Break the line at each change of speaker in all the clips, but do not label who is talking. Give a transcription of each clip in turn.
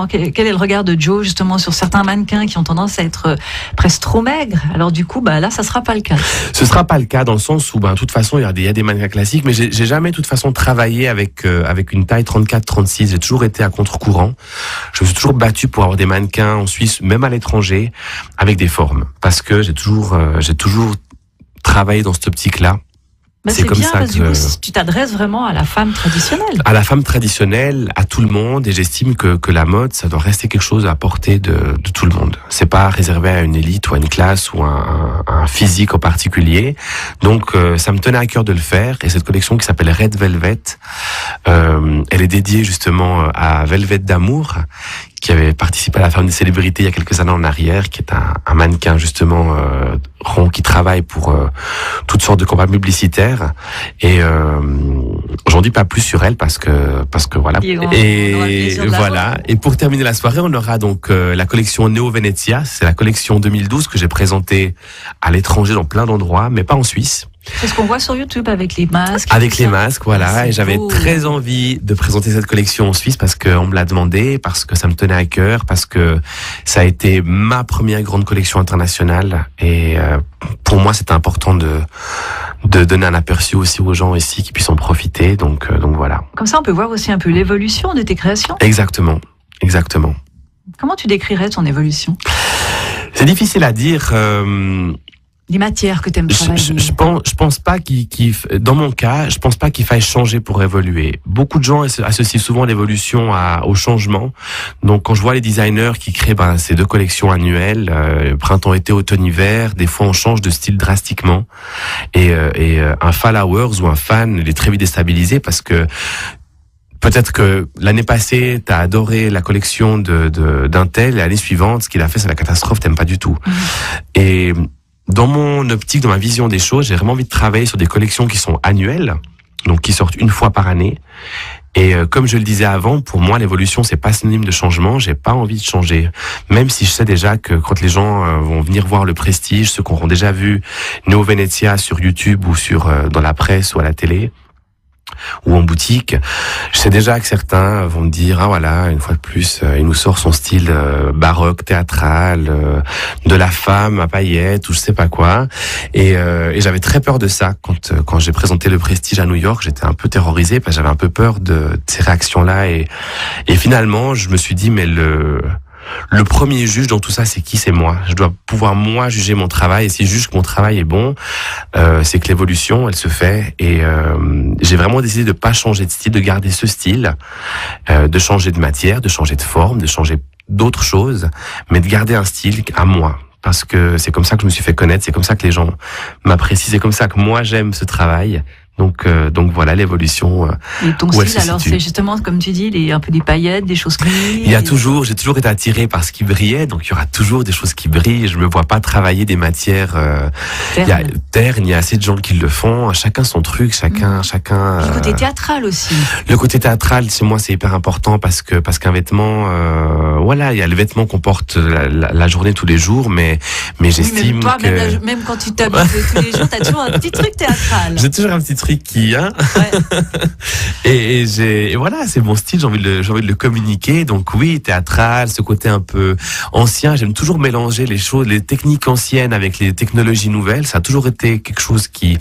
Quel est le regard de Joe justement sur certains mannequins qui ont tendance à être presque trop maigres? Alors du coup, là, ça sera pas le cas.
Ce sera pas le cas dans le sens où, de toute façon, il y a des mannequins classiques, mais j'ai jamais, de toute façon, travaillé avec une taille 34-36. J'ai toujours été à contre-courant. Je me suis toujours battu pour avoir des mannequins en Suisse, même à l'étranger, avec des formes, parce que j'ai toujours travaillé dans cette optique-là.
C'est comme bien, ça parce que du coup, tu t'adresses vraiment à la femme traditionnelle.
À la femme traditionnelle, à tout le monde, et j'estime que la mode, ça doit rester quelque chose à portée de tout le monde. C'est pas réservé à une élite ou à une classe ou à un physique en particulier. Donc, ça me tenait à cœur de le faire, et cette collection qui s'appelle Red Velvet, elle est dédiée justement à Velvet d'Amour, qui avait participé à la Ferme des célébrités il y a quelques années en arrière, qui est un mannequin justement rond qui travaille pour toutes sortes de campagnes publicitaires. Et j'en dis pas plus sur elle parce que voilà. Et voilà. Et pour terminer la soirée, on aura donc la collection Neo Venezia. C'est la collection 2012 que j'ai présentée à l'étranger dans plein d'endroits, mais pas en Suisse.
C'est ce qu'on voit sur YouTube avec les masques.
Avec les masques, voilà. Et j'avais très envie de présenter cette collection en Suisse parce qu'on me l'a demandé, parce que ça me tenait à cœur, parce que ça a été ma première grande collection internationale. Et pour moi, c'était important de donner un aperçu aussi aux gens ici qui puissent en profiter. Donc voilà.
Comme ça, on peut voir aussi un peu l'évolution de tes créations.
Exactement.
Comment tu décrirais ton évolution?
C'est difficile à dire.
Les matières que tu aimes travailler.
Je pense pas dans mon cas, je pense pas qu'il faille changer pour évoluer. Beaucoup de gens associent souvent l'évolution au changement. Donc, quand je vois les designers qui créent ces deux collections annuelles, printemps-été, automne-hiver, des fois on change de style drastiquement. Et un followers ou un fan, il est très vite déstabilisé parce que peut-être que l'année passée, t'as adoré la collection d'un tel, et l'année suivante, ce qu'il a fait, c'est la catastrophe, t'aimes pas du tout. Et dans mon optique, dans ma vision des choses, j'ai vraiment envie de travailler sur des collections qui sont annuelles, donc qui sortent une fois par année. Et comme je le disais avant, pour moi, l'évolution, c'est pas synonyme de changement. J'ai pas envie de changer, même si je sais déjà que quand les gens vont venir voir le Prestige, ceux qui auront déjà vu Neo Venezia sur YouTube ou dans la presse ou à la télé, ou en boutique, je sais déjà que certains vont me dire une fois de plus, il nous sort son style baroque, théâtral, de la femme à paillettes ou je sais pas quoi. Et j'avais très peur de ça quand j'ai présenté le Prestige à New York. J'étais un peu terrorisé parce que j'avais un peu peur de ces réactions-là. Et finalement, je me suis dit mais le premier juge dans tout ça, c'est qui? C'est moi. Je dois pouvoir, moi, juger mon travail. Et si je juge que mon travail est bon, c'est que l'évolution, elle se fait. Et j'ai vraiment décidé de pas changer de style, de garder ce style, de changer de matière, de changer de forme, de changer d'autres choses, mais de garder un style à moi. Parce que c'est comme ça que je me suis fait connaître, c'est comme ça que les gens m'apprécient, c'est comme ça que moi, j'aime ce travail. Donc voilà l'évolution.
Et ton style, alors, c'est justement, comme tu dis, un peu des paillettes, des choses qui brillent.
J'ai toujours été attiré par ce qui brillait, donc il y aura toujours des choses qui brillent. Je me vois pas travailler des matières ternes. Il y a assez de gens qui le font. Chacun son truc, chacun.
Le côté théâtral aussi.
Le côté théâtral, chez moi, c'est hyper important parce qu'un vêtement, il y a le vêtement qu'on porte la journée tous les jours, mais j'estime
même toi,
que
même quand tu t'habilles tous les jours, t'as toujours un petit truc théâtral.
J'ai toujours un petit truc et voilà, c'est mon style, j'ai envie de le communiquer. Donc oui, théâtral, ce côté un peu ancien, j'aime toujours mélanger les choses, les techniques anciennes avec les technologies nouvelles. Ça a toujours été quelque chose qui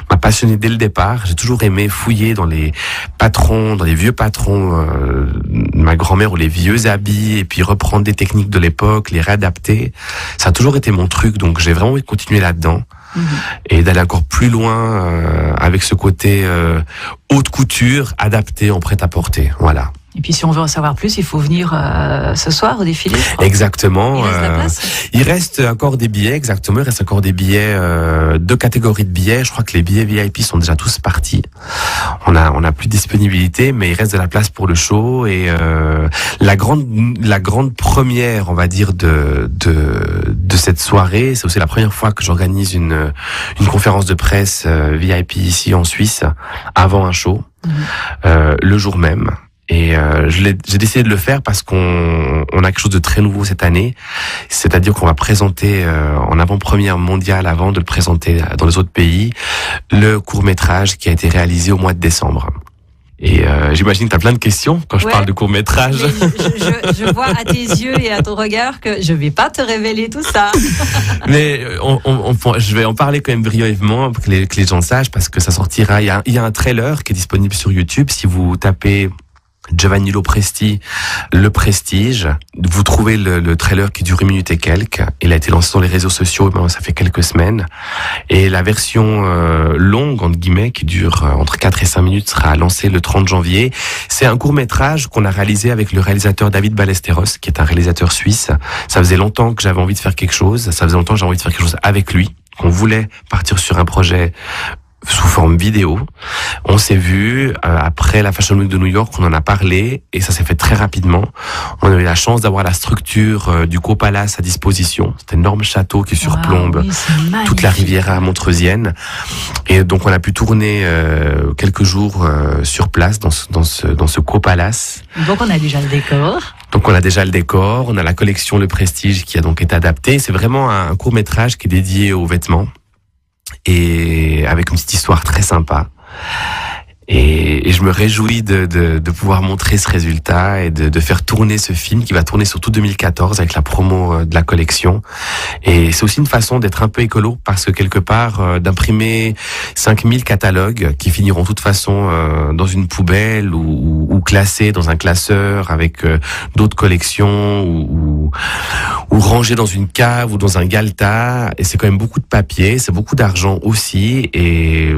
m'a passionné dès le départ. J'ai toujours aimé fouiller dans les vieux patrons de ma grand-mère ou les vieux habits et puis reprendre des techniques de l'époque, les réadapter. Ça a toujours été mon truc, donc j'ai vraiment envie de continuer là-dedans. Et d'aller encore plus loin avec ce côté haute couture adapté en prêt-à-porter. Voilà.
Et puis si on veut en savoir plus, il faut venir ce soir au défilé.
Exactement.
Il reste la place.
Il reste encore des billets, exactement. Il reste encore des billets, deux catégories de billets. Je crois que les billets VIP sont déjà tous partis. On a plus de disponibilité, mais il reste de la place pour le show. Et la grande première, on va dire, de cette soirée, c'est aussi la première fois que j'organise une conférence de presse VIP ici en Suisse avant un show, le jour même. Et j'ai décidé de le faire parce qu'on a quelque chose de très nouveau cette année, c'est-à-dire qu'on va présenter en avant-première mondiale, avant de le présenter dans les autres pays, le court-métrage qui a été réalisé au mois de décembre. Et j'imagine que tu as plein de questions quand je parle de court-métrage.
Je vois à tes yeux et à ton regard que je vais pas te révéler tout ça.
Mais je vais en parler quand même brièvement pour que les gens sachent, parce que ça sortira. Il y a un trailer qui est disponible sur YouTube. Si vous tapez Giovanni Lopresti, Le Prestige, vous trouvez le trailer qui dure 1 minute et quelques. Il a été lancé sur les réseaux sociaux, ça fait quelques semaines. Et la version longue, entre guillemets, qui dure entre 4 et 5 minutes, sera lancée le 30 janvier. C'est un court-métrage qu'on a réalisé avec le réalisateur David Ballesteros, qui est un réalisateur suisse. Ça faisait longtemps que j'avais envie de faire quelque chose. Ça faisait longtemps que j'avais envie de faire quelque chose avec lui. On voulait partir sur un projet sous forme vidéo. On s'est vu après la Fashion Week de New York, on en a parlé et ça s'est fait très rapidement. On a eu la chance d'avoir la structure du Copalace à disposition. C'est un énorme château qui surplombe toute la Riviera montreusienne. Et donc on a pu tourner quelques jours sur place dans ce Copalace.
Donc on a déjà le décor.
Donc on a déjà le décor, on a la collection Le Prestige qui a donc été adaptée. C'est vraiment un court-métrage qui est dédié aux vêtements et avec une petite histoire très sympa. Et je me réjouis de pouvoir montrer ce résultat et de faire tourner ce film qui va tourner surtout 2014 avec la promo de la collection. Et c'est aussi une façon d'être un peu écolo parce que quelque part, d'imprimer 5000 catalogues qui finiront de toute façon dans une poubelle ou classés dans un classeur avec d'autres collections ou rangés dans une cave ou dans un galetas. Et c'est quand même beaucoup de papier, c'est beaucoup d'argent aussi. Et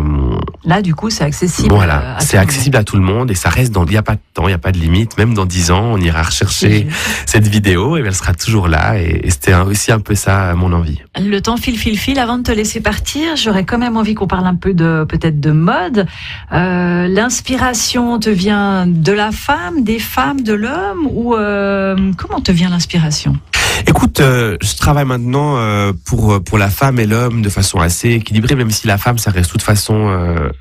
là, du coup, c'est accessible.
Voilà. C'est accessible à tout le monde et ça reste il n'y a pas de temps, il n'y a pas de limite. Même dans 10 ans, on ira rechercher cette vidéo et elle sera toujours là. Et c'était aussi un peu ça, mon envie.
Le temps file. Avant de te laisser partir, j'aurais quand même envie qu'on parle un peu peut-être de mode. L'inspiration te vient de la femme, des femmes, de l'homme ou comment te vient l'inspiration ?
Écoute, je travaille maintenant pour la femme et l'homme de façon assez équilibrée, même si la femme, ça reste de toute façon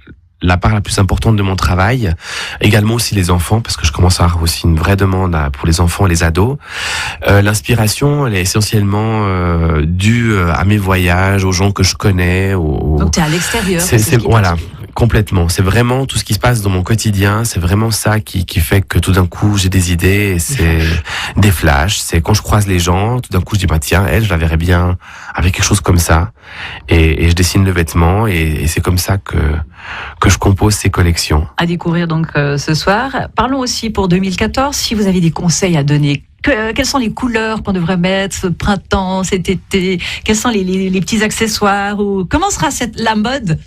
la part la plus importante de mon travail. Également aussi les enfants, parce que je commence à avoir aussi une vraie demande pour les enfants et les ados. L'inspiration, elle est essentiellement due à mes voyages, aux gens que je connais.
Donc t'es à l'extérieur.
Voilà. Complètement. C'est vraiment tout ce qui se passe dans mon quotidien. C'est vraiment ça qui fait que tout d'un coup, j'ai des idées. Et c'est des flashs. C'est quand je croise les gens, tout d'un coup, je dis, tiens, elle, je la verrais bien avec quelque chose comme ça. Et je dessine le vêtement. Et c'est comme ça que je compose ces collections.
À découvrir donc ce soir. Parlons aussi pour 2014, si vous avez des conseils à donner. Quelles sont les couleurs qu'on devrait mettre ce printemps, cet été? Quels sont les petits accessoires ou comment sera la mode?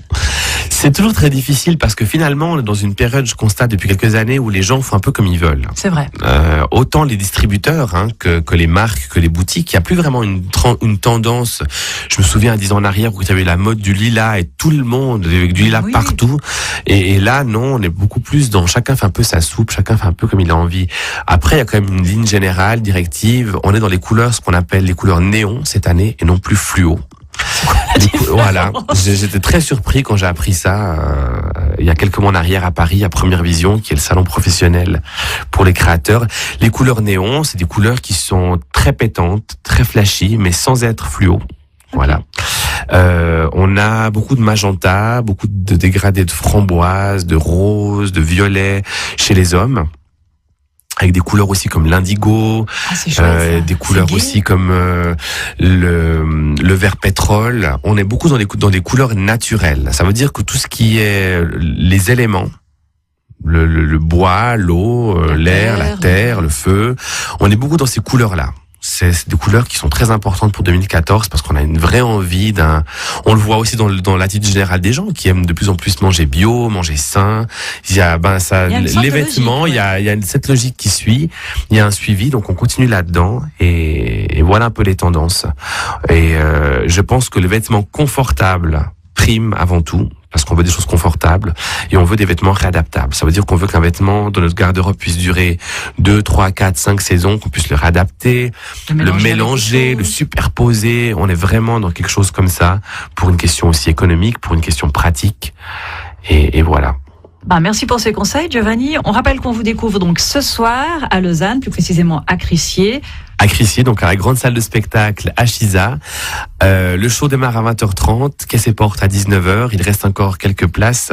C'est toujours très difficile parce que finalement, on est dans une période, je constate depuis quelques années, où les gens font un peu comme ils veulent.
C'est vrai.
Autant les distributeurs que les marques, que les boutiques, il n'y a plus vraiment une tendance. Je me souviens à 10 ans en arrière où il y avait la mode du lilas et tout le monde avec du lilas partout. Et là, non, on est beaucoup plus dans chacun fait un peu sa soupe, chacun fait un peu comme il a envie. Après, il y a quand même une ligne générale, directive. On est dans les couleurs, ce qu'on appelle les couleurs néon cette année et non plus fluo. Du coup, voilà, j'étais très surpris quand j'ai appris ça il y a quelques mois en arrière à Paris, à Première Vision, qui est le salon professionnel pour les créateurs. Les couleurs néon, c'est des couleurs qui sont très pétantes, très flashy, mais sans être fluo. Voilà. On a beaucoup de magenta, beaucoup de dégradés de framboise, de rose, de violet chez les hommes. Avec des couleurs aussi comme l'indigo, des couleurs aussi comme le vert pétrole. On est beaucoup dans des couleurs naturelles. Ça veut dire que tout ce qui est les éléments, le bois, l'eau, l'air, la terre, le feu, on est beaucoup dans ces couleurs-là. C'est des couleurs qui sont très importantes pour 2014 parce qu'on a une vraie envie on le voit aussi dans l'attitude générale des gens qui aiment de plus en plus manger bio, manger sain. Il y a, les vêtements, il y a cette logique qui suit. Il y a un suivi, donc on continue là-dedans et voilà un peu les tendances. Et je pense que le vêtement confortable prime avant tout. Parce qu'on veut des choses confortables et on veut des vêtements réadaptables. Ça veut dire qu'on veut qu'un vêtement dans notre garde-robe puisse durer 2, 3, 4, 5 saisons, qu'on puisse le réadapter, le mélanger, le superposer. On est vraiment dans quelque chose comme ça pour une question aussi économique, pour une question pratique. Et voilà.
Merci pour ces conseils, Giovanni. On rappelle qu'on vous découvre donc ce soir à Lausanne, plus précisément à Crissier.
À Crissier, donc à la grande salle de spectacle à Chisa. Le show démarre à 20h30, caisse et porte à 19h. Il reste encore quelques places.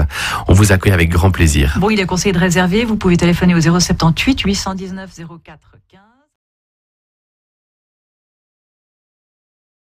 On vous accueille avec grand plaisir.
Bon, il est conseillé de réserver. Vous pouvez téléphoner au 078 819 04 15.